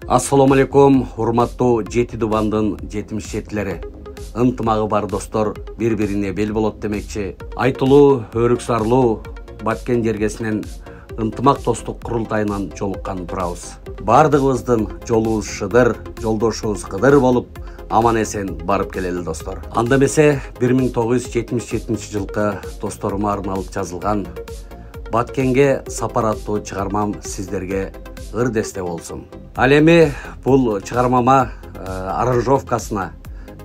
Assalamu alaikum, урматтуу жети дубандын 77-лери. Ынтымагы бар достор бири-бирине бел болот демекчи. Айтылуу, өрүксарлуу Баткен жергесинен ынтымак достук курултайынан жолуккан турабыз. Бардыгыбыздын жолубуз шыдыр, жолдошубуз кыдыр болуп, аман-эсен барып келели достор. Анда эмесе 1977-жылкы досторума арналып жазылган Баткенге сапар аттуу чыгармам сиздерге ыр десте болсун. Ал эми бул чыгармама аранжировкасына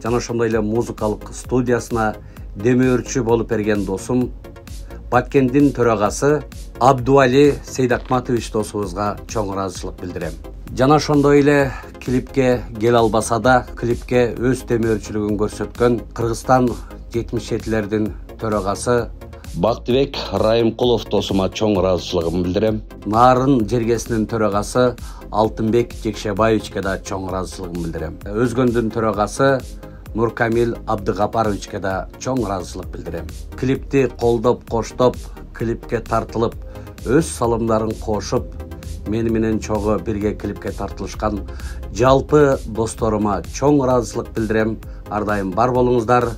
жана ошондой эле музыкалык студиясына демөөрчү болуп берген досум Баткендин төрагасы Абдуали Сейдакматович досубузга чоң ыраазычылык билдирем. Жана ошондой эле клипке кел албаса да клипке өз демөөрчүлүгүн көрсөткөн Кыргызстан 77-лердин төрагасы Бактыбек Райымкулов досума чоң ыраазычылыгымды билдирем. Нарын жергесинин төрагасы Алтынбек Жекшебаевичке да чоң ыраазычылыгымды билдирем. Өзгөндүн төрагасы Нуркамил Абдыгапаровичке да чоң ыраазычылык билдирем. Клипти колдоп, коштоп, клипке тартылып, өз салымдарын кошуп, мени менен чогуу бирге клипке тартылышкан жалпы досторума чоң ыраазычылык билдирем. Ар дайым бар болуңуздар.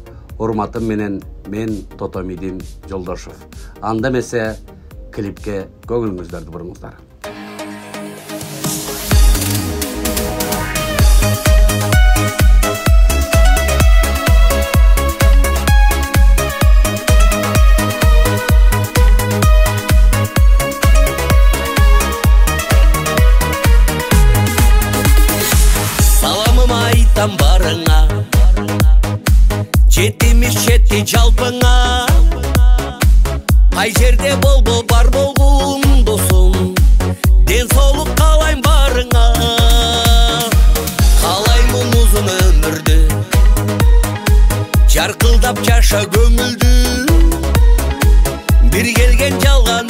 Урматым менен мен Тотомидин Жолдошов. Анда эмесе клипке көңүлүңүздөрдү буруңуздар. Саламым айтам барыңа, жетимиш жетти жалпыңа. Кай жерде болбо бар болгун досум, ден соолук каалайм барыңа. Каалаймын узун өмүрдү, жаркылдап жаша көңүлдү, бир келген жалган